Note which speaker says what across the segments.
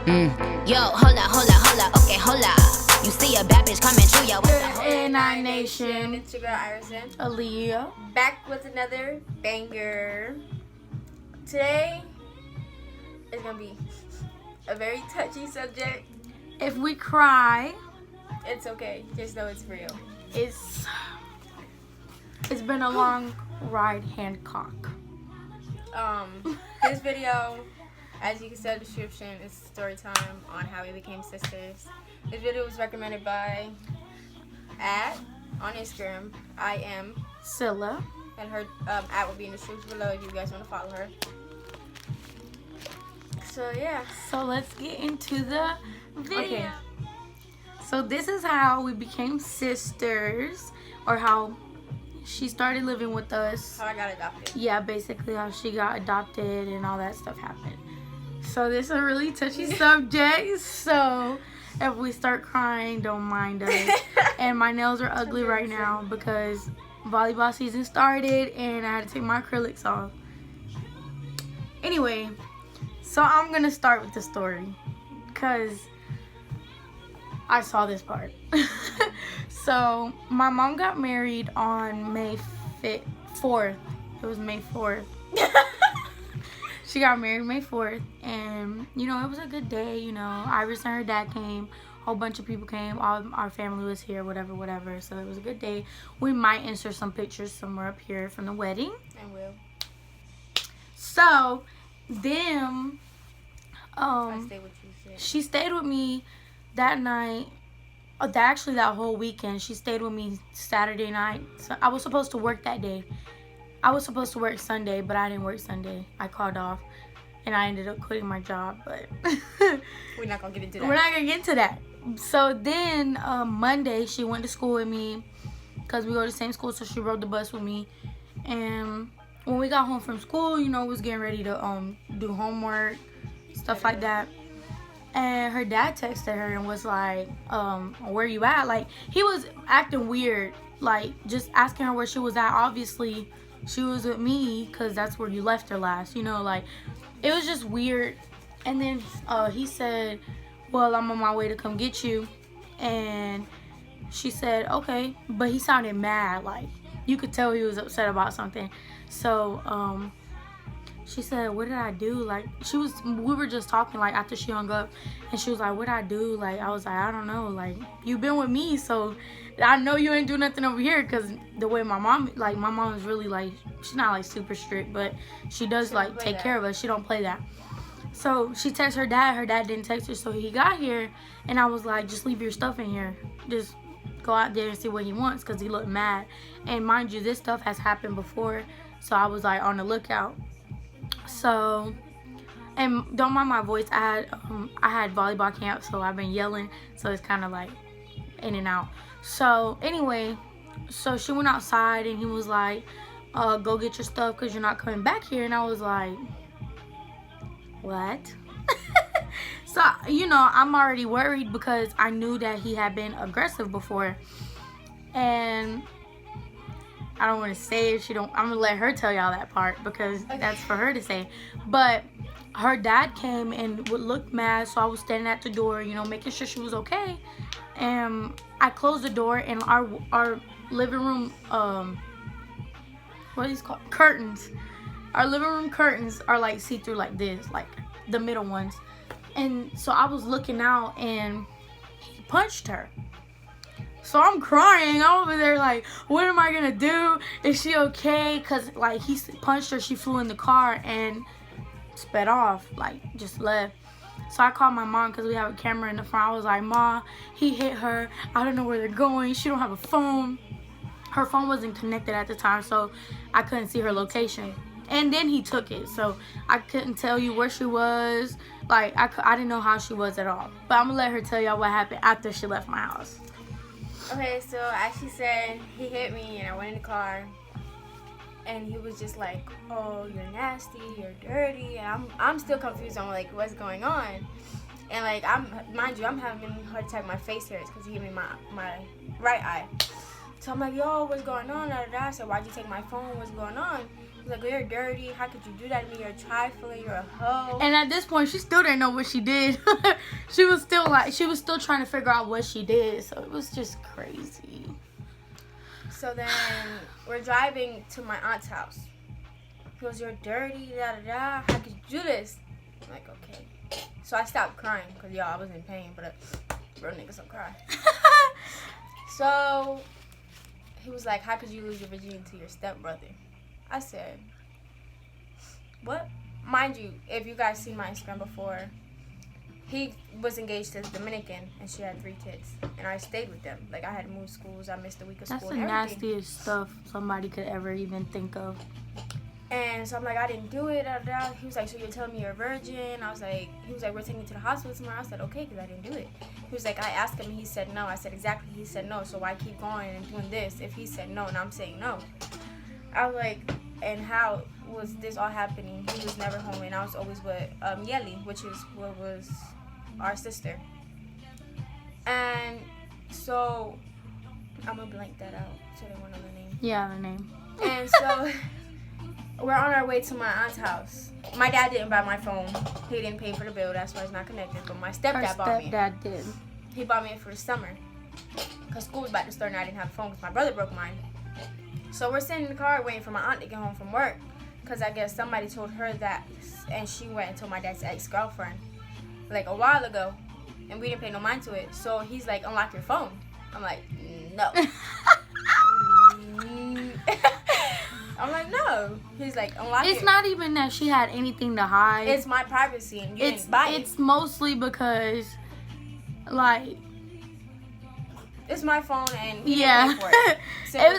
Speaker 1: Yo, hola, okay, hola. You see a bad bitch coming through, yo.
Speaker 2: A9 Nation.
Speaker 3: It's your girl Irison.
Speaker 2: Aaliyah.
Speaker 3: Back with another banger. Today is gonna be a very touchy subject.
Speaker 2: If we cry,
Speaker 3: It's okay. Just know it's real.
Speaker 2: it's been a long ride, Hancock.
Speaker 3: This video, as you can see in the description, is story time on how we became sisters. This video was recommended by on Instagram, I am,
Speaker 2: Scylla.
Speaker 3: and her at will be in the description below if you guys want to follow her. So yeah.
Speaker 2: So let's get into the video.
Speaker 3: Okay.
Speaker 2: So this is how we became sisters, or how she started living with us.
Speaker 3: How I got adopted.
Speaker 2: Yeah, basically how she got adopted and all that stuff happened. So this is a really touchy subject. So if we start crying, don't mind us. And my nails are ugly right now because volleyball season started and I had to take my acrylics off. Anyway, so I'm gonna start with the story because I saw this part. So my mom got married on May 4th. It was May 4th. She got married May 4th, and you know, it was a good day. You know, Iris and her dad came, a whole bunch of people came, all our family was here, whatever. So it was a good day. We might insert some pictures somewhere up here from the wedding.
Speaker 3: And will.
Speaker 2: So then
Speaker 3: I stay with you. Shit.
Speaker 2: she stayed with me that night. Actually, that whole weekend, she stayed with me Saturday night. So I was supposed to work that day. I was supposed to work Sunday, but I didn't work Sunday. I called off, and I ended up quitting my job. But
Speaker 3: We're not gonna get into that.
Speaker 2: we're not gonna get into that. So then Monday, she went to school with me because we go to the same school. So she rode the bus with me, and when we got home from school, you know, we was getting ready to do homework, stuff like that. And her dad texted her and was like, where you at? Like, he was acting weird, like, just asking her where she was at. Obviously, she was with me because that's where you left her last, you know, like, it was just weird. And then he said, well, I'm on my way to come get you. And she said, okay. But he sounded mad, like, you could tell he was upset about something. So, she said, what did I do? Like, we were just talking, like, after she hung up, and she was like, what did I do? Like, I was like, I don't know, like, you've been with me, so I know you ain't do nothing over here, because the way my mom is really, like, she's not, like, super strict, but she does, like, take care of us. She don't play that. So she texted her dad didn't text her, so he got here, and I was like, just leave your stuff in here. Just go out there and see what he wants, because he looked mad. And mind you, this stuff has happened before, so I was, like, on the lookout. So, and don't mind my voice, I had volleyball camp, so I've been yelling, so it's kind of like in and out. So anyway, so she went outside and he was like, go get your stuff because you're not coming back here. And I was like, what? So, you know, I'm already worried because I knew that he had been aggressive before. And I don't want to say if she don't. I'm gonna let her tell y'all that part because that's for her to say. But her dad came and looked mad, so I was standing at the door, you know, making sure she was okay. And I closed the door, and our living room, what are these called? Curtains. Our living room curtains are like see through like this, like the middle ones. And so I was looking out, and he punched her. So I'm crying. I'm over there like, what am I gonna do? Is she okay? Cause like he punched her, she flew in the car and sped off, like just left. So I called my mom because we have a camera in the front. I was like, Ma, he hit her. I don't know where they're going. She don't have a phone. Her phone wasn't connected at the time, so I couldn't see her location. And then he took it, so I couldn't tell you where she was. Like I didn't know how she was at all. But I'm gonna let her tell y'all what happened after she left my house.
Speaker 3: Okay, so as she said, he hit me and I went in the car and he was just like, oh, you're nasty, you're dirty, and I'm still confused on like what's going on. And like mind you, I'm having a heart attack, my face hurts because he hit me in my right eye. So I'm like, yo, what's going on? I said, why'd you take my phone? What's going on? He's like, oh, you're dirty. How could you do that to me? You're trifling. You're a hoe.
Speaker 2: And at this point, she still didn't know what she did. She was still trying to figure out what she did. So it was just crazy.
Speaker 3: So then we're driving to my aunt's house. He goes, you're dirty, da-da-da. How could you do this? I'm like, okay. So I stopped crying because, y'all, I was in pain. But real niggas don't cry. So he was like, how could you lose your virginity to your stepbrother? I said, what? Mind you, if you guys seen my Instagram before, he was engaged to a Dominican and she had 3 kids. And I stayed with them. Like, I had to move schools. I missed a week of
Speaker 2: That's
Speaker 3: school
Speaker 2: the
Speaker 3: and everything.
Speaker 2: nastiest stuff somebody could ever even think of.
Speaker 3: And so I'm like, I didn't do it. Da, da, da. He was like, so you're telling me you're a virgin? I was like, he was like, we're taking you to the hospital tomorrow. I said, okay, because I didn't do it. He was like, I asked him and he said no. I said, exactly. He said no. So why keep going and doing this if he said no and I'm saying no? I was like, and how was this all happening? He was never home and I was always with Yeli, which is what was our sister. And so I'm going to blank that out so they won't know the name.
Speaker 2: Yeah, the name.
Speaker 3: And so we're on our way to my aunt's house. My dad didn't buy my phone. He didn't pay for the bill. That's why it's not connected. But my stepdad bought me.
Speaker 2: Her stepdad did.
Speaker 3: He bought me it for the summer. Because school was about to start and I didn't have a phone because my brother broke mine. So we're sitting in the car waiting for my aunt to get home from work. Because I guess somebody told her that. And she went and told my dad's ex-girlfriend. Like a while ago. And we didn't pay no mind to it. So he's like, unlock your phone. I'm like, no. I'm like, no. He's like, unlock it.
Speaker 2: It's not even that she had anything to hide.
Speaker 3: It's my privacy and you didn't buy it.
Speaker 2: It's mostly because, like...
Speaker 3: It's my phone and he
Speaker 2: yeah.
Speaker 3: didn't pay for it.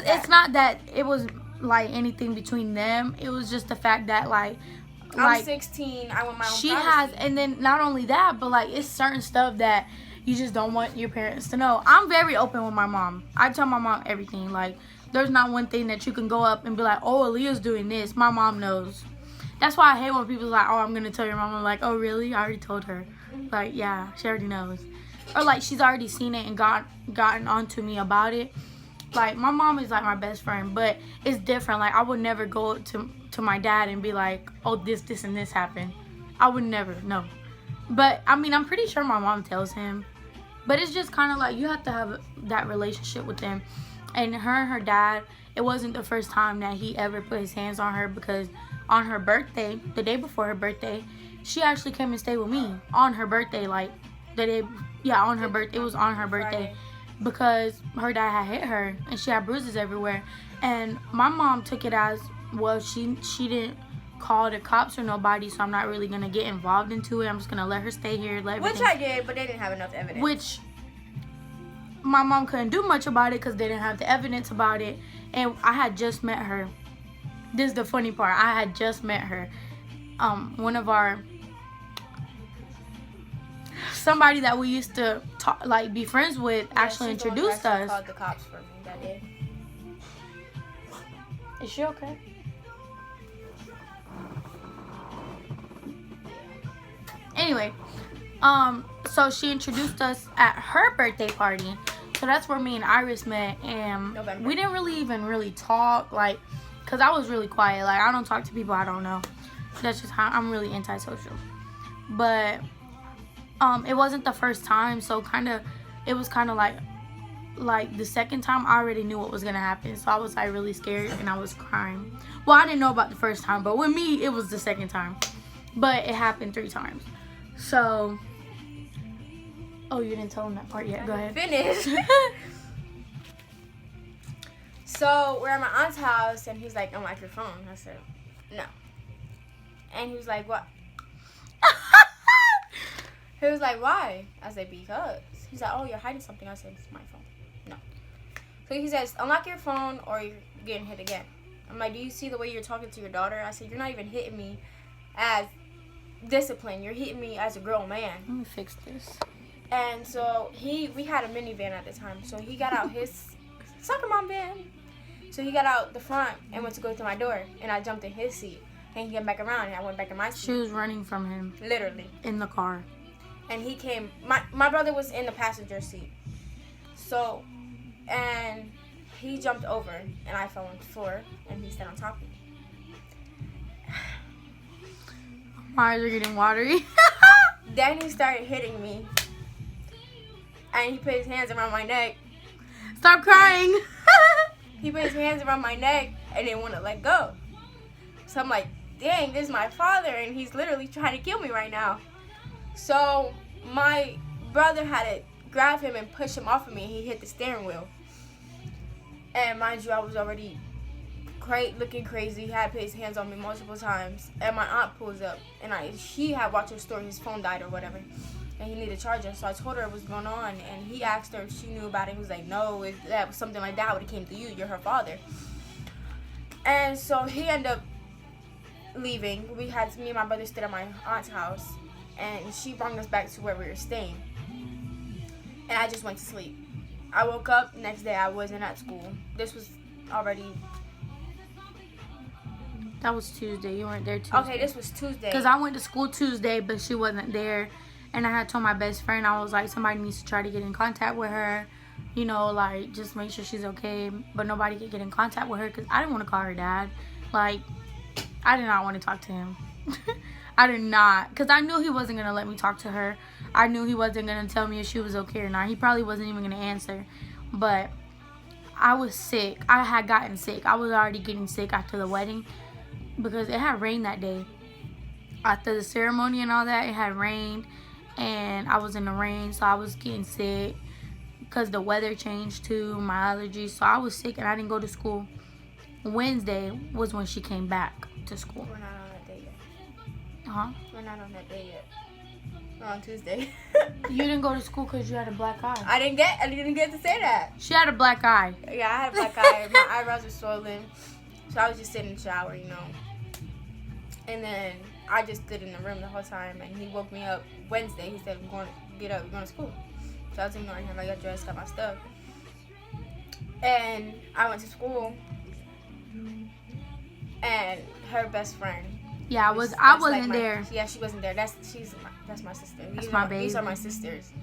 Speaker 2: It's not that it was, like, anything between them. It was just the fact that, like...
Speaker 3: I'm 16. I want my own
Speaker 2: she
Speaker 3: privacy.
Speaker 2: has, and then not only that, but, like, it's certain stuff that you just don't want your parents to know. I'm very open with my mom. I tell my mom everything. Like, there's not one thing that you can go up and be like, oh, Aaliyah's doing this. My mom knows. That's why I hate when people are like, oh, I'm going to tell your mom. I'm like, oh, really? I already told her. Like, yeah, she already knows. Or, like, she's already seen it and gotten onto me about it. Like, my mom is, like, my best friend. But it's different. Like, I would never go to my dad and be like, oh, this, and this happened. I would never, no. But, I mean, I'm pretty sure my mom tells him. But it's just kind of like, you have to have that relationship with them. And her dad, it wasn't the first time that he ever put his hands on her, because on her birthday, the day before her birthday, she actually came and stayed with me on her birthday, like on her birthday. It was on her birthday because her dad had hit her and she had bruises everywhere. And my mom took it as, well, she didn't call the cops or nobody, so I'm not really gonna get involved into it. I'm just gonna let her stay here.
Speaker 3: Which I did, but they didn't have enough evidence.
Speaker 2: Which my mom couldn't do much about it because they didn't have the evidence about it. And I had just met her. This is the funny part. I had just met her. One of our... somebody that we used to talk, like, be friends with, actually introduced us.
Speaker 3: Called the cops for me that day.
Speaker 2: Is she okay? Anyway, so she introduced us at her birthday party. So that's where me and Iris met, and
Speaker 3: November.
Speaker 2: we didn't really talk, like, cause I was really quiet. Like, I don't talk to people I don't know. That's just how I'm really antisocial. But it wasn't the first time, so it was kind of like the second time I already knew what was gonna happen, so I was like really scared and I was crying. Well, I didn't know about the first time, but with me it was the second time. But it happened 3 times. So, oh, you didn't tell him that part yet. Go ahead.
Speaker 3: Finish. So we're at my aunt's house and he's like, unlock your phone. I said, no. And he was like, what? He was like, why? I said, because. He's like, oh, you're hiding something. I said, it's my phone. No. So he says, unlock your phone or you're getting hit again. I'm like, do you see the way you're talking to your daughter? I said, you're not even hitting me as discipline. You're hitting me as a grown man.
Speaker 2: Let me fix this.
Speaker 3: And so we had a minivan at the time. So he got out his soccer mom van. So he got out the front and went to go to my door. And I jumped in his seat. And he came back around and I went back in my seat.
Speaker 2: She was running from him.
Speaker 3: Literally.
Speaker 2: In the car.
Speaker 3: And he came, my brother was in the passenger seat. So, and he jumped over and I fell on the floor and he sat on top of me.
Speaker 2: My eyes are getting watery.
Speaker 3: Then he started hitting me. And he put his hands around my neck.
Speaker 2: Stop crying.
Speaker 3: He put his hands around my neck and didn't want to let go. So I'm like, dang, this is my father and he's literally trying to kill me right now. So my brother had to grab him and push him off of me. He hit the steering wheel. And mind you, I was already looking crazy. He had put his hands on me multiple times. And my aunt pulls up. And she had watched her story. His phone died or whatever. And he needed a charger. So I told her what was going on. And he asked her if she knew about it. He was like, no, if that was something like that would have came to you. You're her father. And so he ended up leaving. Me and my brother stayed at my aunt's house. And she brought us back to where we were staying. And I just went to sleep. I woke up, next day I wasn't at school. This was already...
Speaker 2: That was Tuesday. You weren't there Tuesday.
Speaker 3: Okay, this was Tuesday.
Speaker 2: Because I went to school Tuesday, but she wasn't there. And I had told my best friend, I was like, somebody needs to try to get in contact with her. You know, like, just make sure she's okay. But nobody could get in contact with her because I didn't want to call her dad. Like, I did not want to talk to him. I did not. Because I knew he wasn't going to let me talk to her. I knew he wasn't going to tell me if she was okay or not. He probably wasn't even going to answer. But I was sick. I had gotten sick. I was already getting sick after the wedding. Because it had rained that day. After the ceremony and all that, it had rained. And I was in the rain, so I was getting sick. Because the weather changed too, my allergies. So I was sick and I didn't go to school. Wednesday was when she came back to school.
Speaker 3: We're not on that day yet.
Speaker 2: Huh?
Speaker 3: We're not on that day yet. We're on Tuesday.
Speaker 2: You didn't go to school because you had a black eye.
Speaker 3: I didn't get to say that.
Speaker 2: She had a black eye.
Speaker 3: Yeah, I had a black eye. My eyebrows were swollen. So I was just sitting in the shower, you know. And then I just stood in the room the whole time. And he woke me up Wednesday. He said, get up, we're going to school. So I was ignoring him. I got dressed, got my stuff. And I went to school. And her best friend.
Speaker 2: Yeah, I wasn't
Speaker 3: like
Speaker 2: there.
Speaker 3: Yeah, she wasn't there. That's my sister.
Speaker 2: That's my baby.
Speaker 3: These are my sisters.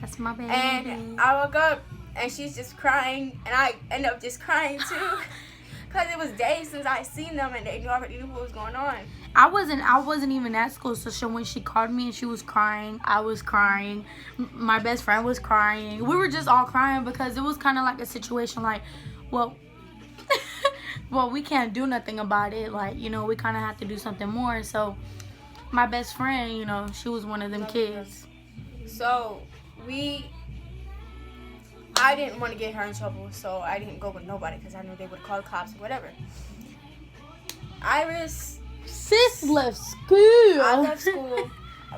Speaker 2: That's my baby.
Speaker 3: And I woke up and she's just crying. And I ended up just crying too. Because it was days since I seen them and they already knew what was going on.
Speaker 2: I wasn't even at school, so when she called me and she was crying, I was crying. My best friend was crying. We were just all crying because it was kind of like a situation like, well, we can't do nothing about it. Like, you know, we kind of have to do something more. So my best friend, you know, she was one of them kids.
Speaker 3: So I didn't want to get her in trouble, so I didn't go with nobody because I knew they would call the cops or whatever. Iris...
Speaker 2: Sis left school.
Speaker 3: I left school,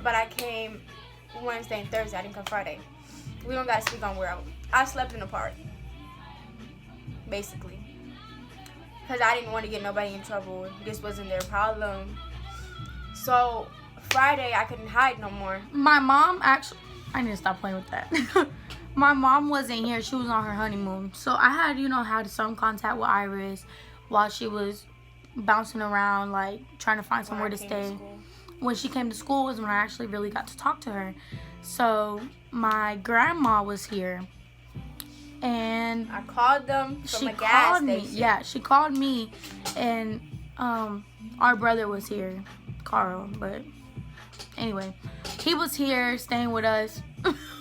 Speaker 3: but I came Wednesday and Thursday. I didn't come Friday. We don't got to speak on where I slept in the park, basically. Because I didn't want to get nobody in trouble. This wasn't their problem. So, Friday, I couldn't hide no more.
Speaker 2: My mom actually... I need to stop playing with that. My mom wasn't here. She was on her honeymoon. So, I had, had some contact with Iris while she was bouncing around, like, trying to find somewhere to stay. When she came to school was when I actually really got to talk to her. So, my grandma was here. And
Speaker 3: I called them from a gas
Speaker 2: called me.
Speaker 3: station.
Speaker 2: Yeah, she called me, and our brother was here, Carl. But anyway, he was here staying with us.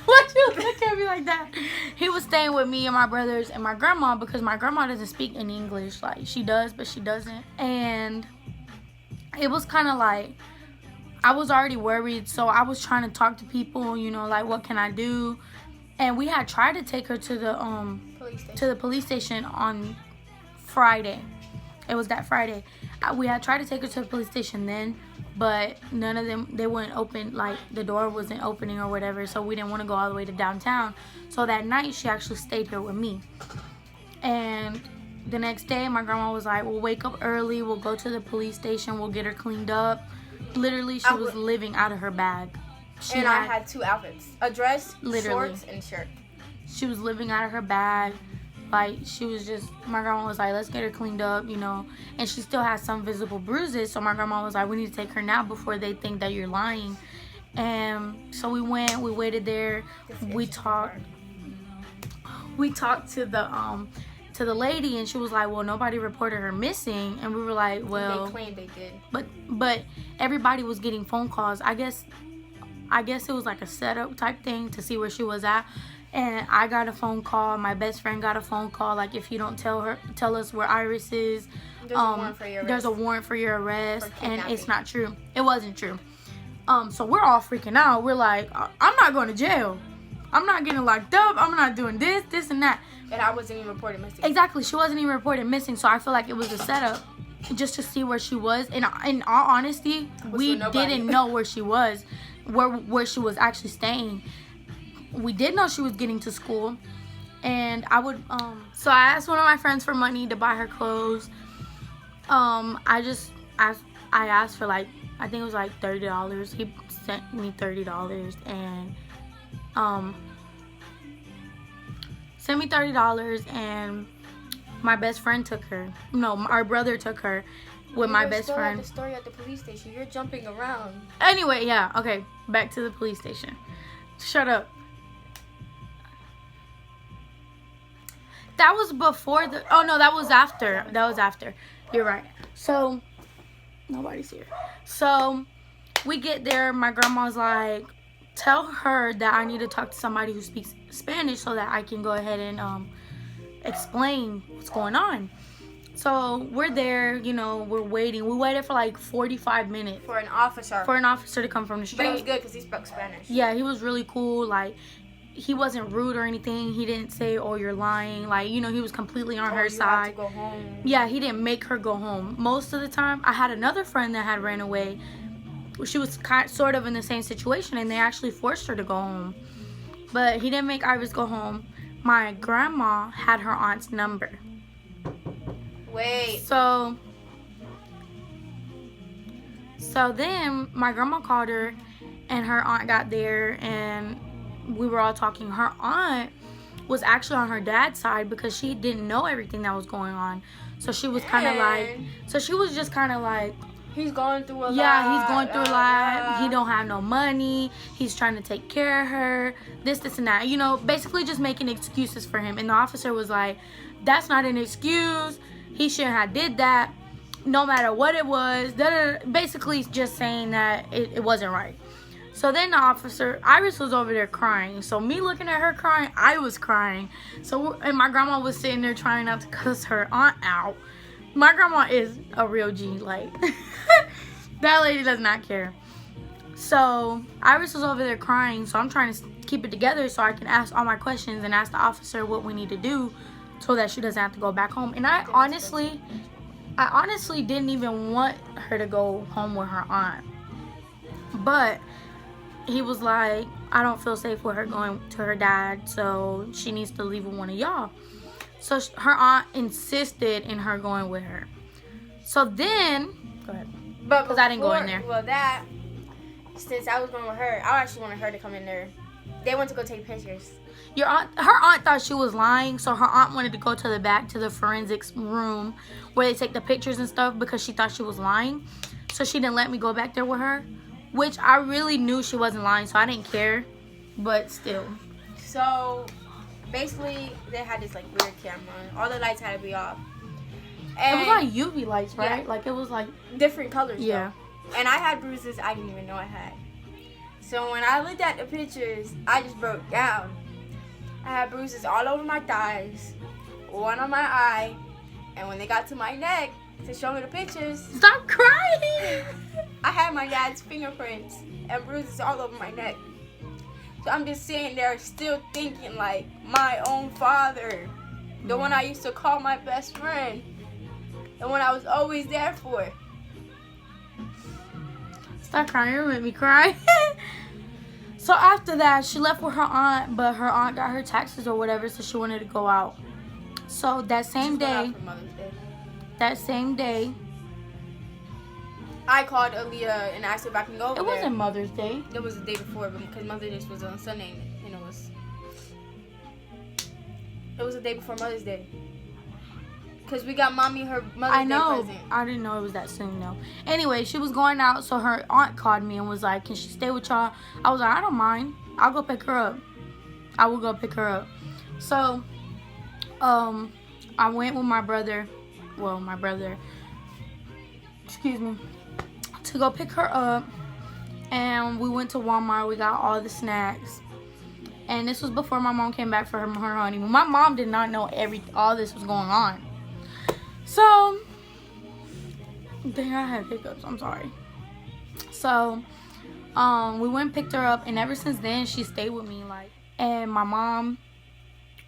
Speaker 2: Why'd you look at me like that? He was staying with me and my brothers and my grandma because my grandma doesn't speak any English. Like, she does, but she doesn't. And it was kind of like, I was already worried, so I was trying to talk to people, like, what can I do? And we had tried to take her to the police station on Friday. It was that Friday. We had tried to take her to the police station then, but none of them, they wouldn't open, like, the door wasn't opening or whatever, so we didn't want to go all the way to downtown. So that night, she actually stayed here with me. And the next day, my grandma was like, we'll wake up early, we'll go to the police station, we'll get her cleaned up. Literally, she was living out of her bag.
Speaker 3: I had two outfits, a dress,
Speaker 2: literally,
Speaker 3: shorts, and shirt.
Speaker 2: She was living out of her bag. Like, she was just, my grandma was like, let's get her cleaned up, And she still has some visible bruises. So my grandma was like, we need to take her now before they think that you're lying. And so we went, we waited there. We talked to to the lady, and she was like, well, nobody reported her missing. And we were like, well,
Speaker 3: they claimed they did.
Speaker 2: But everybody was getting phone calls. I guess it was like a setup type thing to see where she was at. And I got a phone call. My best friend got a phone call. Like, if you don't tell us where Iris is, there's a warrant for your arrest. And it's not true. It wasn't true. So we're all freaking out. We're like, I'm not going to jail. I'm not getting locked up. I'm not doing this, and that.
Speaker 3: And I wasn't even reported missing.
Speaker 2: Exactly. She wasn't even reported missing. So I feel like it was a setup just to see where she was. And in all honesty, we didn't know where she was, where she was actually staying. We did know she was getting to school. And I would, so I asked one of my friends for money to buy her clothes. I asked for like, I think it was like $30. He sent me $30 and, sent me $30 and my best friend took her. No, our brother took her with my best friend.
Speaker 3: The story at the police station. You're jumping around.
Speaker 2: Anyway, yeah, okay, back to the police station. Shut up. That was before the. Oh no, that was after. That was after. You're right. So nobody's here. So we get there. My grandma's like, tell her that I need to talk to somebody who speaks Spanish so that I can go ahead and explain what's going on. So we're there, you know, we're waiting. We waited for like 45 minutes.
Speaker 3: For an officer.
Speaker 2: For an officer to come from the street.
Speaker 3: But it was good because he spoke Spanish.
Speaker 2: Yeah, he was really cool. Like, he wasn't rude or anything. He didn't say, oh, you're lying. Like, you know, he was completely on her side.
Speaker 3: Have to go home.
Speaker 2: Yeah, he didn't make her go home. Most of the time, I had another friend that had ran away. She was sort of in the same situation, and they actually forced her to go home. But he didn't make Iris go home. My grandma had her aunt's number.
Speaker 3: Wait.
Speaker 2: So then my grandma called her, and her aunt got there, and we were all talking. Her aunt was actually on her dad's side because she didn't know everything that was going on. So she was kind of like,
Speaker 3: he's going through a lot.
Speaker 2: Yeah, he's going through a lot. He don't have no money. He's trying to take care of her. This, and that. You know, basically just making excuses for him. And the officer was like, that's not an excuse. He shouldn't have did that. No matter what it was. Basically just saying that it wasn't right. So then the officer, Iris was over there crying. So me looking at her crying, I was crying. And my grandma was sitting there trying not to cuss her aunt out. My grandma is a real G. Like, that lady does not care. So Iris was over there crying. So I'm trying to keep it together so I can ask all my questions and ask the officer what we need to do so that she doesn't have to go back home. And I honestly didn't even want her to go home with her aunt. But he was like, I don't feel safe with her going to her dad, so she needs to leave with one of y'all. So her aunt insisted in her going with her. So then, go ahead. Because I didn't go in there.
Speaker 3: Well, since I was going with her, I actually wanted her to come in there. They went to go take pictures.
Speaker 2: Her aunt thought she was lying, so her aunt wanted to go to the back to the forensics room where they take the pictures and stuff because she thought she was lying. So she didn't let me go back there with her, which I really knew she wasn't lying, so I didn't care. But still.
Speaker 3: So basically, they had this like weird camera. All the lights had to be off. And
Speaker 2: it was like UV lights, right?
Speaker 3: Yeah.
Speaker 2: Like it was like
Speaker 3: different colors.
Speaker 2: Yeah.
Speaker 3: Though. And I had bruises I didn't even know I had. So when I looked at the pictures, I just broke down. I had bruises all over my thighs, one on my eye, and when they got to my neck to show me the pictures,
Speaker 2: stop crying!
Speaker 3: I had my dad's fingerprints and bruises all over my neck. So I'm just sitting there still thinking like my own father, the one I used to call my best friend, the one I was always there for.
Speaker 2: Stop crying, you made me cry. So after that, she left with her aunt, but her aunt got her taxes or whatever, so she wanted to go out. So that same day,
Speaker 3: I called Aaliyah and asked if I can go over there.
Speaker 2: It wasn't Mother's Day.
Speaker 3: It was the day before, because Mother's Day was on Sunday, and it was the day before Mother's Day. Because we got Mommy her Mother's Day present.
Speaker 2: I didn't know it was that soon, though. Anyway, she was going out, so her aunt called me and was like, can she stay with y'all? I was like, I don't mind. I'll go pick her up. I will go pick her up. So, I went with my brother, excuse me, to go pick her up. And we went to Walmart. We got all the snacks. And this was before my mom came back for her honeymoon. My mom did not know all this was going on. So, dang, I had hiccups. I'm sorry. So, we went and picked her up. And ever since then, she stayed with me. And my mom,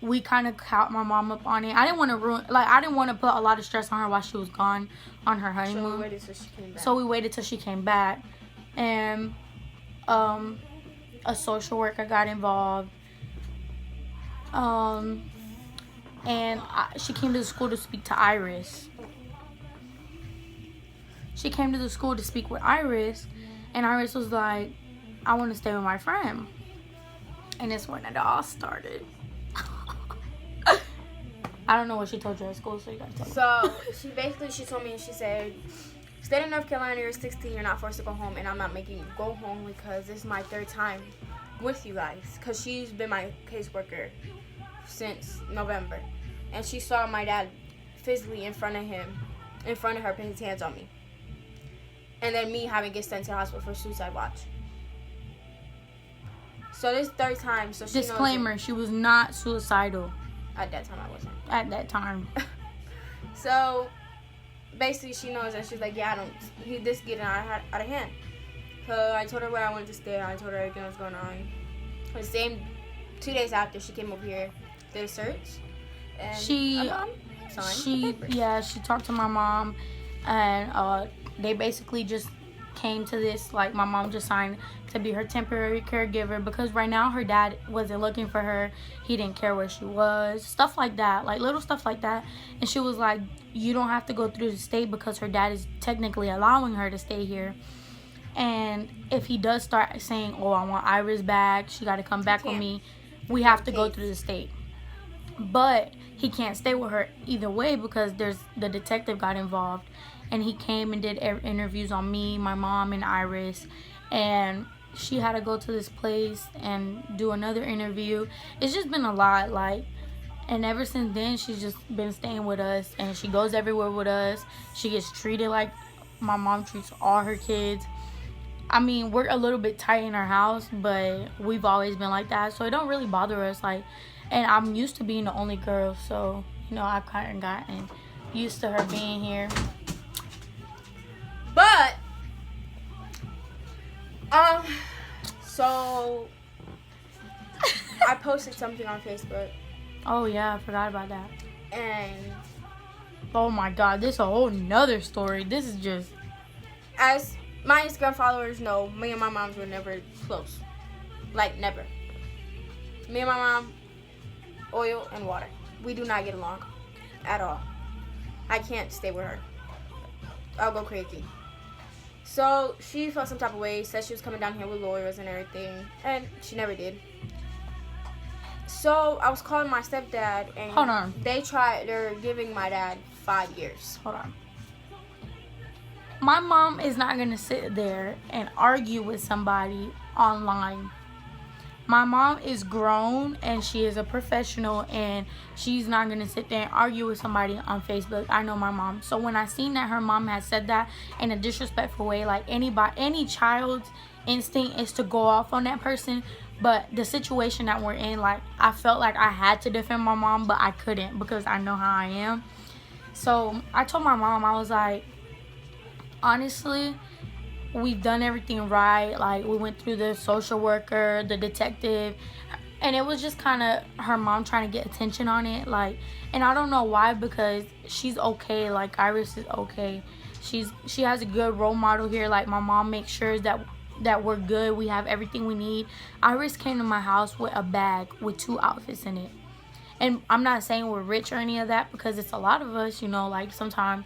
Speaker 2: we kind of caught my mom up on it. I didn't want to put a lot of stress on her while she was gone on her honeymoon.
Speaker 3: So we waited till she came back.
Speaker 2: So we waited till she came back. And a social worker got involved. She came to the school to speak to Iris. She came to the school to speak with Iris, and Iris was like, I want to stay with my friend. And it's when it all started. I don't know what she told you at school, so you gotta tell me.
Speaker 3: So she told me, she said, state of North Carolina, you're 16, you're not forced to go home, and I'm not making you go home because this is my 3rd time with you guys. Because she's been my caseworker since November. And she saw my dad physically in front of her, put his hands on me. And then me having to get sent to the hospital for suicide watch. So this 3rd time, so she
Speaker 2: Disclaimer,
Speaker 3: knows
Speaker 2: she was not suicidal.
Speaker 3: At that time, I wasn't.
Speaker 2: At that time.
Speaker 3: So basically, she knows that she's like, yeah, this getting out of hand. So I told her where I wanted to stay. I told her everything that was going on. The same 2 days after, she came over here, did a search, and
Speaker 2: she talked to my mom, and they basically just came to this, like, my mom just signed to be her temporary caregiver because right now her dad wasn't looking for her. He didn't care where she was, stuff like that, like little stuff like that. And she was like, you don't have to go through the state because her dad is technically allowing her to stay here. And if he does start saying, oh, I want Iris back, she got to come back with me, we have to go through the state. But he can't stay with her either way because the detective got involved. And he came and did interviews on me, my mom, and Iris. And she had to go to this place and do another interview. It's just been a lot, and ever since then, she's just been staying with us. And she goes everywhere with us. She gets treated like my mom treats all her kids. I mean, we're a little bit tight in our house, but we've always been like that. So it don't really bother us, and I'm used to being the only girl. So, I've kind of gotten used to her being here.
Speaker 3: But, so I posted something on Facebook.
Speaker 2: Oh, yeah, I forgot about that.
Speaker 3: And
Speaker 2: oh my God, this is a whole nother story. This is just...
Speaker 3: As my Instagram followers know, me and my mom were never close. Never. Me and my mom, oil and water. We do not get along at all. I can't stay with her. I'll go crazy. So she felt some type of way, said she was coming down here with lawyers and everything, and she never did. So I was calling my stepdad, and
Speaker 2: hold on.
Speaker 3: They're giving my dad 5 years.
Speaker 2: Hold on. My mom is not going to sit there and argue with somebody online. My mom is grown and she is a professional, and she's not going to sit there and argue with somebody on Facebook. I know my mom. So when I seen that her mom had said that in a disrespectful way, any child's instinct is to go off on that person. But the situation that we're in, I felt like I had to defend my mom, but I couldn't because I know how I am. So I told my mom, I was like, honestly, we've done everything right. We went through the social worker, the detective, and it was just kind of her mom trying to get attention on it. And I don't know why, because she's okay. Iris is okay. She has a good role model here. My mom makes sure that we're good. We have everything we need. Iris came to my house with a bag with 2 outfits in it. And I'm not saying we're rich or any of that, because it's a lot of us, sometimes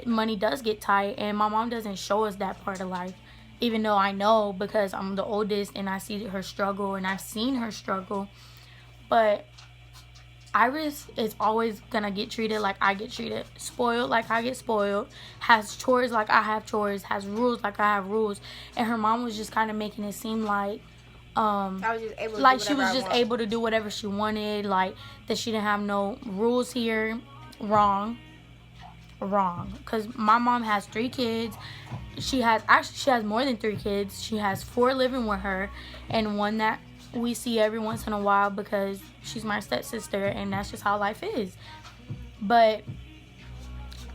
Speaker 2: money does get tight, and my mom doesn't show us that part of life, even though I know because I'm the oldest and I see her struggle and I've seen her struggle. But Iris is always gonna get treated like I get treated, spoiled like I get spoiled, has chores like I have chores, has rules like I have rules. And her mom was just kind of making it seem like she was just able to do whatever she wanted, that she didn't have no rules here. wrong. Because my mom has 3 kids. She has more than 3 kids. She has 4 living with her, and 1 that we see every once in a while because she's my stepsister, and that's just how life is. But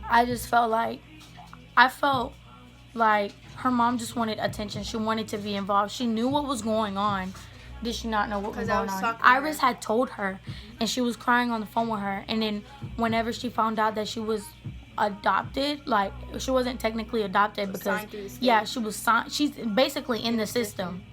Speaker 2: I felt like her mom just wanted attention. She wanted to be involved. She knew what was going on. Did she not know what was going on? Iris had told her, and she was crying on the phone with her. And then whenever she found out that she was adopted, like, she wasn't technically adopted because she was signed. She's basically in the system.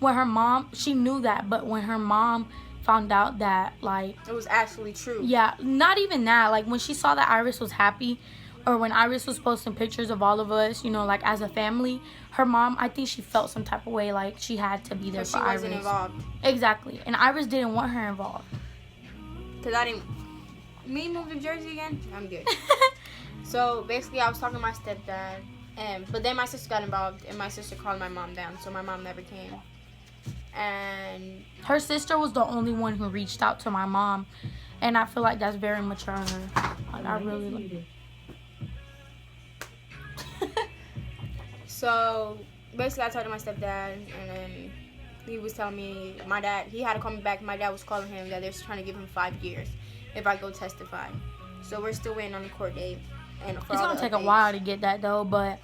Speaker 2: When her mom, she knew that, but when her mom found out that, like,
Speaker 3: it was actually true.
Speaker 2: Yeah, not even that. Like, when she saw that Iris was happy, or when Iris was posting pictures of all of us, you know, like, as a family, her mom, I think she felt some type of way, like she had to be there for Iris.
Speaker 3: She wasn't involved.
Speaker 2: Exactly. And Iris didn't want her involved.
Speaker 3: Because me move to Jersey again? I'm good. So, basically, I was talking to my stepdad, but then my sister got involved, and my sister called my mom down, so my mom never came. And
Speaker 2: her sister was the only one who reached out to my mom, and I feel like that's very mature of her. Like, I really like it.
Speaker 3: So, basically, I talked to my stepdad, and then he was telling me, he had to call me back. My dad was calling him that they're trying to give him 5 years if I go testify. So, we're still waiting on the court date. And it's
Speaker 2: going to take a while to get that, though, but,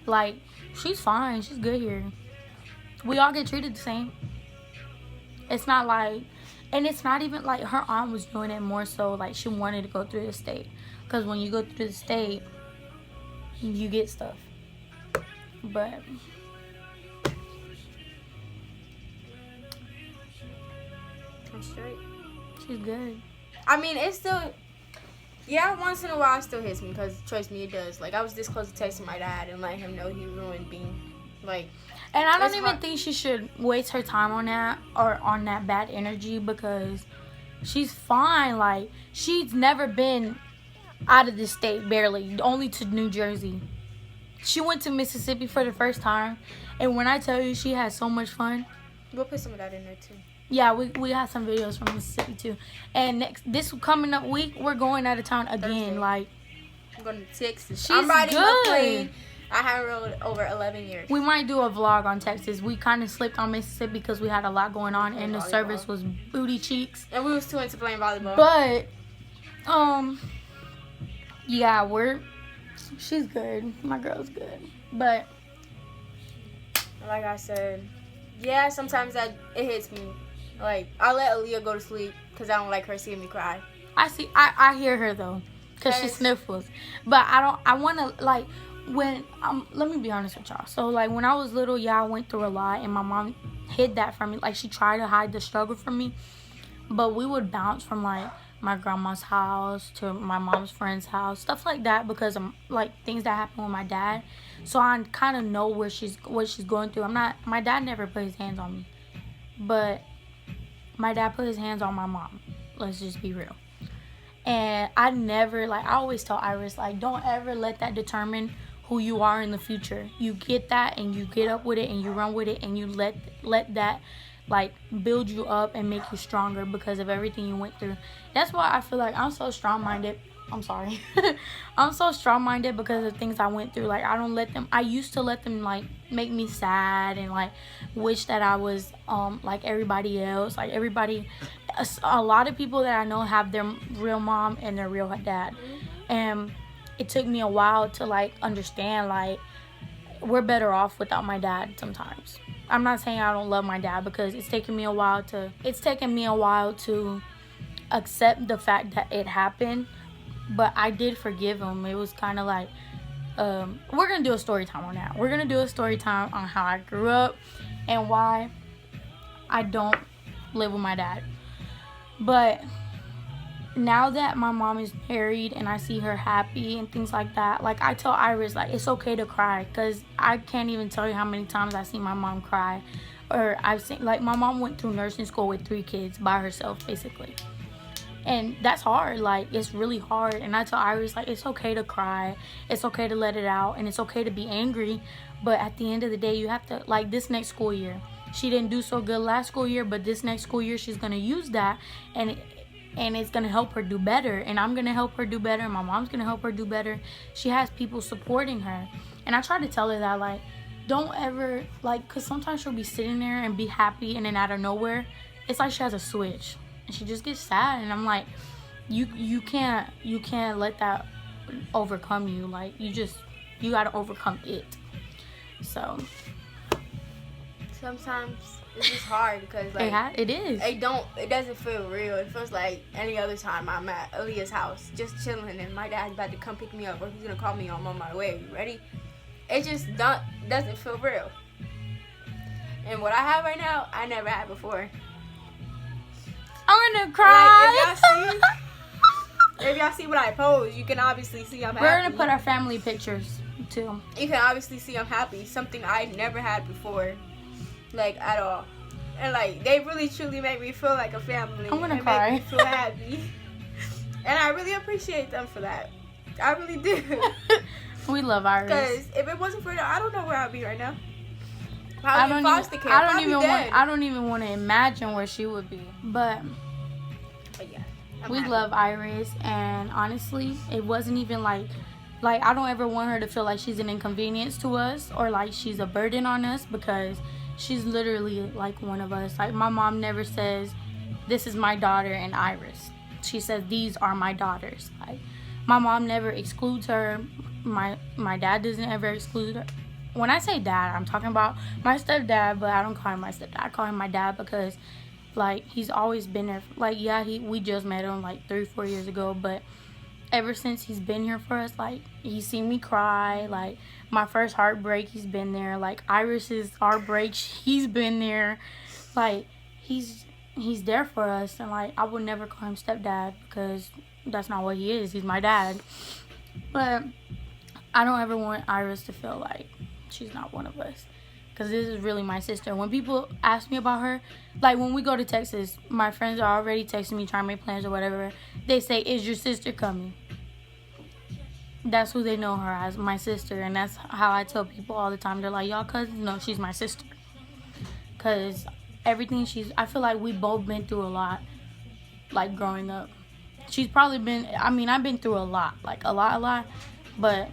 Speaker 2: like, she's fine. She's good here. We all get treated the same. It's not like, and it's not even like her aunt was doing it more so like she wanted to go through the state. Because when you go through the state, you get stuff. But
Speaker 3: I'm straight.
Speaker 2: She's good.
Speaker 3: I mean, it's still, once in a while it still hits me because, trust me, it does. Like, I was this close to texting my dad and letting him know he ruined me. Like,
Speaker 2: and I don't even think she should waste her time on that or on that bad energy because she's fine. Like, she's never been out of the state, barely, only to New Jersey. She went to Mississippi for the first time, and when I tell you she had so much fun.
Speaker 3: We'll put some of that in there too.
Speaker 2: Yeah, we have some videos from Mississippi too. And this coming up week, we're going out of town again.
Speaker 3: Thursday.
Speaker 2: Like,
Speaker 3: I'm going to Texas.
Speaker 2: She's
Speaker 3: I'm riding
Speaker 2: good.
Speaker 3: the plane. I haven't rode over 11 years.
Speaker 2: We might do a vlog on Texas. We kind of slipped on Mississippi because we had a lot going on, and the service was booty cheeks.
Speaker 3: And we was too into playing volleyball.
Speaker 2: But, yeah, she's good. My girl's good. But,
Speaker 3: like I said, yeah, sometimes it hits me. Like, I let Aaliyah go to sleep because I don't like her seeing me cry.
Speaker 2: I hear her though, because she sniffles. But I want to, like, let me be honest with y'all. So, like, when I was little, I went through a lot, and my mom hid that from me. Like, she tried to hide the struggle from me. But we would bounce from, like, my grandma's house to my mom's friend's house, stuff like that, because of, like, things that happened with my dad. So I kind of know what she's going through. My dad never put his hands on me, but my dad put his hands on my mom. Let's just be real. And I always tell Iris, like, don't ever let that determine who you are in the future. You get that, and you get up with it, and you run with it, and you let that, like, build you up and make you stronger because of everything you went through. That's why I feel like I'm so strong-minded. I'm sorry. I'm so strong-minded because of things I went through. Like, I used to let them, like, make me sad and, like, wish that I was, like everybody else. Like, a lot of people that I know have their real mom and their real dad. And it took me a while to, like, understand, like, we're better off without my dad sometimes. I'm not saying I don't love my dad, because it's taken me a while to accept the fact that it happened. But I did forgive him. It was kind of like, we're going to do a story time on that. We're going to do a story time on how I grew up and why I don't live with my dad. But now that my mom is married and I see her happy and things like that, like, I tell Iris, like, it's okay to cry, because I can't even tell you how many times I see my mom cry. Or I've seen, like, my mom went through nursing school with 3 kids by herself, basically. And that's hard. Like, it's really hard. And I tell Iris, like, it's okay to cry. It's okay to let it out. And it's okay to be angry. But at the end of the day, you have to, like, this next school year, she didn't do so good last school year, but this next school year, she's going to use that. And and it's gonna help her do better, and I'm gonna help her do better, and my mom's gonna help her do better. She has people supporting her. And I try to tell her that, like, don't ever, like, because sometimes she'll be sitting there and be happy, and then out of nowhere it's like she has a switch and she just gets sad. And I'm like, you can't let that overcome you. Like, you gotta overcome it. So
Speaker 3: sometimes it's just hard because, like,
Speaker 2: it is.
Speaker 3: It doesn't feel real. It feels like any other time I'm at Aaliyah's house just chilling and my dad's about to come pick me up, or he's gonna call me, I'm on my way. You ready? It just doesn't feel real. And what I have right now, I never had before.
Speaker 2: I'm gonna cry.
Speaker 3: Like, if y'all see what I pose, you can obviously see I'm happy.
Speaker 2: We're gonna put our family pictures too.
Speaker 3: You can obviously see I'm happy. Something I never had before, like, at all. And, like, they really truly make me feel like a family.
Speaker 2: I'm gonna cry.
Speaker 3: Make me feel happy. And I really appreciate them for that. I really do.
Speaker 2: We love Iris.
Speaker 3: Because if it wasn't for them, I don't know where I'd be right now.
Speaker 2: I don't even want to imagine where she would be. But
Speaker 3: yeah,
Speaker 2: we love Iris, and honestly, it wasn't even like I don't ever want her to feel like she's an inconvenience to us or like she's a burden on us, because she's literally like one of us. Like, my mom never says, this is my daughter and Iris. She says, these are my daughters. Like, my mom never excludes her. My dad doesn't ever exclude her. When I say dad, I'm talking about my stepdad, but I don't call him my stepdad. I call him my dad because, like, he's always been there. Like, yeah, we just met him like 3-4 years ago, but ever since he's been here for us, like, he's seen me cry. Like, my first heartbreak, he's been there. Like, Iris's heartbreak, he's been there. Like, he's there for us, and, like, I would never call him stepdad because that's not what he is. He's my dad. But I don't ever want Iris to feel like she's not one of us, because this is really my sister. When people ask me about her, like, when we go to Texas, my friends are already texting me trying to make plans or whatever. They say, is your sister coming? That's who they know her as, my sister. And that's how I tell people all the time. They're like, y'all cousins? No, she's my sister. Because everything I feel like we both been through a lot, like, growing up. She's probably been, I've been through a lot, like, a lot. But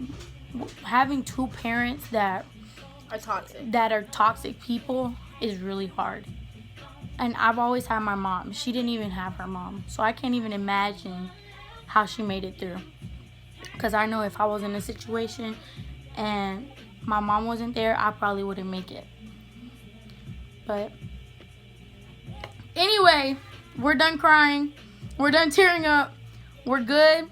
Speaker 2: having two parents that are toxic people is really hard. And I've always had my mom. She didn't even have her mom. So I can't even imagine how she made it through. Because I know if I was in a situation and my mom wasn't there, I probably wouldn't make it. But anyway, we're done crying. We're done tearing up. We're good.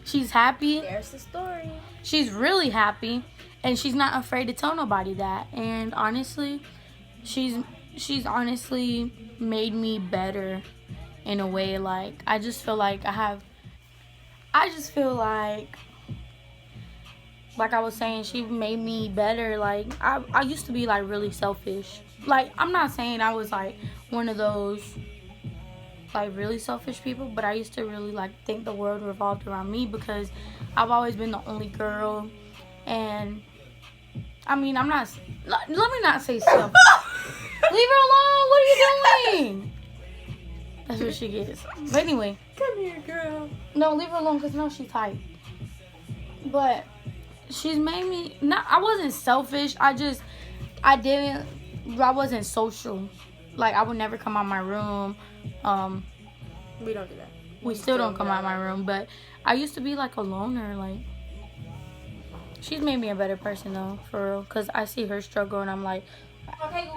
Speaker 2: She's happy.
Speaker 3: There's the story.
Speaker 2: She's really happy, and she's not afraid to tell nobody that. And honestly, she's honestly made me better in a way. Like, I just feel like like I was saying, she made me better. Like, I used to be, like, really selfish. Like, I'm not saying I was, like, one of those, like, really selfish people, but I used to really, like, think the world revolved around me, because I've always been the only girl. And let me not say selfish. Leave her alone. What are you doing? That's what she gets. But anyway,
Speaker 3: come here, girl.
Speaker 2: No, leave her alone, because no, she's tight. But she's made me, I wasn't selfish. I wasn't social. Like, I would never come out my room.
Speaker 3: We don't do that.
Speaker 2: We still don't come out my room, but I used to be, like, a loner. Like, she's made me a better person, though, for real, because I see her struggle, and I'm like,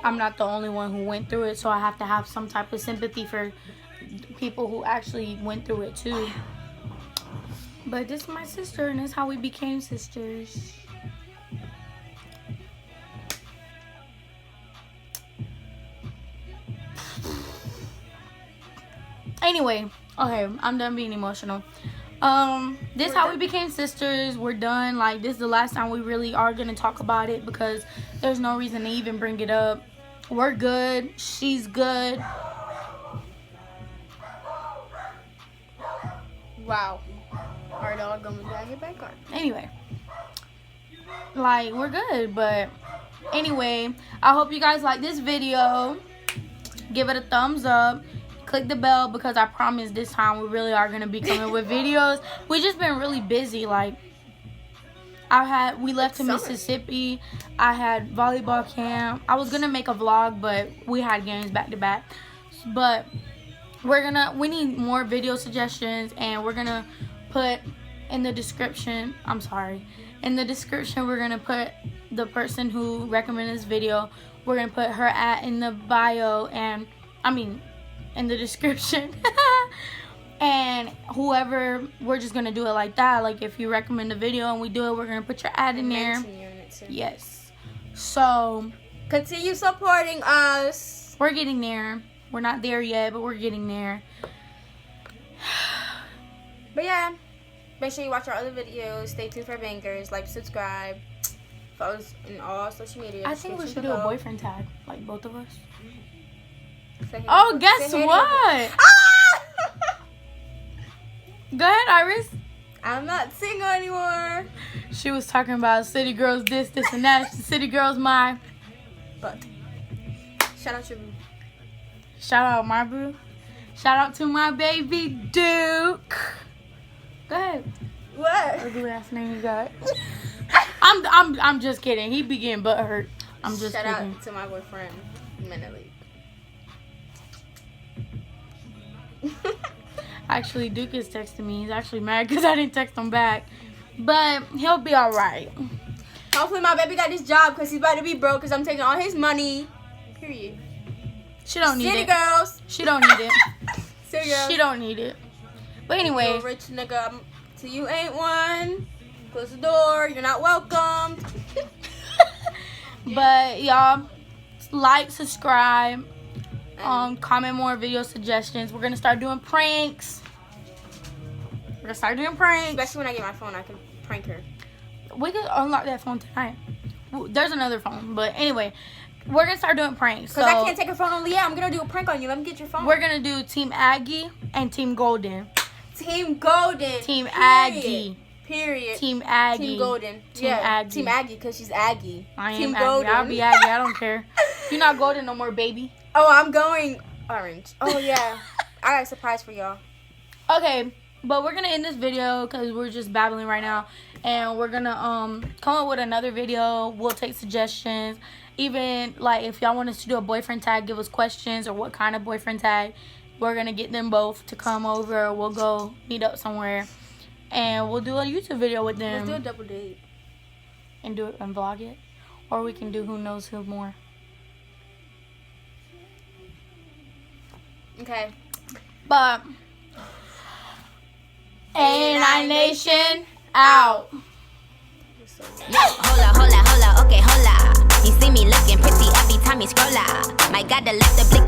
Speaker 2: I'm not the only one who went through it, so I have to have some type of sympathy for people who actually went through it, too. But this is my sister, and that's how we became sisters. Anyway, okay, I'm done being emotional. This is how we became sisters. We're done. Like, this is the last time we really are gonna talk about it, because there's no reason to even bring it up. We're good. She's good.
Speaker 3: Wow. Our dog gonna drag it back on.
Speaker 2: Anyway, like, we're good. But anyway, I hope you guys like this video. Give it a thumbs up. click the bell because I promise this time we really are gonna be coming with videos. We just been really busy. Like we left to Mississippi. I had volleyball camp. I was gonna make a vlog, but we had games back to back. But we need more video suggestions, and we're gonna put in the description. In the description, we're gonna put the person who recommended this video. We're gonna put her in the bio, and in the description. And whoever, we're just gonna do it like that. Like if you recommend a video and we do it, we're gonna put your ad in there. Yes. So
Speaker 3: continue supporting us.
Speaker 2: We're getting there. We're not there yet, but we're getting there.
Speaker 3: But yeah, make sure you watch our other videos. Stay tuned for bangers. Like, subscribe, follow us in all social media.
Speaker 2: I think we should do a boyfriend tag, like both of us.
Speaker 3: Oh,
Speaker 2: guess what? Go ahead, Iris.
Speaker 3: I'm not single anymore.
Speaker 2: She was talking about city girls this, and that. City girls my.
Speaker 3: But shout out to you.
Speaker 2: Shout out my boo. Shout out to my baby Duke. Go ahead.
Speaker 3: What?
Speaker 2: Ugly ass name you got. I'm just kidding. He be getting butt hurt. I'm just
Speaker 3: Shout
Speaker 2: kidding.
Speaker 3: out to my boyfriend, Menelik.
Speaker 2: Actually, Duke is texting me. He's actually mad because I didn't text him back. But he'll be alright.
Speaker 3: Hopefully my baby got this job because he's about to be broke because I'm taking all his money. Period.
Speaker 2: She don't need
Speaker 3: City
Speaker 2: it.
Speaker 3: girls.
Speaker 2: She don't need it.
Speaker 3: City girls.
Speaker 2: She don't need it. But anyway.
Speaker 3: You a rich nigga. So you ain't one. Close the door. You're not welcome.
Speaker 2: But y'all, like, subscribe. Comment more video suggestions. We're gonna start doing pranks.
Speaker 3: Especially when I get my phone, I can prank her.
Speaker 2: We could unlock that phone tonight. There's another phone, but anyway, we're gonna start doing pranks.
Speaker 3: Cause I can't take her phone on Leah. I'm gonna do a prank on you. Let me get your phone.
Speaker 2: We're gonna do Team Aggie and Team Golden.
Speaker 3: Team Golden.
Speaker 2: Team
Speaker 3: Period.
Speaker 2: Aggie.
Speaker 3: Period.
Speaker 2: Team Aggie.
Speaker 3: Team Golden.
Speaker 2: Team Aggie.
Speaker 3: Team Aggie, cause she's Aggie.
Speaker 2: I
Speaker 3: Team
Speaker 2: am Aggie.
Speaker 3: Golden.
Speaker 2: I'll be Aggie. I don't care. You're not golden no more, baby.
Speaker 3: Oh, I'm going orange. Oh yeah. I got a surprise for y'all.
Speaker 2: Okay, but we're gonna end this video because we're just babbling right now, and we're gonna come up with another video. We'll take suggestions. Even like if y'all want us to do a boyfriend tag, give us questions or what kind of boyfriend tag. We're gonna get them both to come over. We'll go meet up somewhere, and we'll do a YouTube video with them.
Speaker 3: Let's do a double date
Speaker 2: and do it and vlog it, or we can do who knows who more.
Speaker 3: Okay.
Speaker 2: But A9 Nation out.
Speaker 1: Hola, okay, hola. You see me looking pretty every time you scroll out. My God, the left the blick.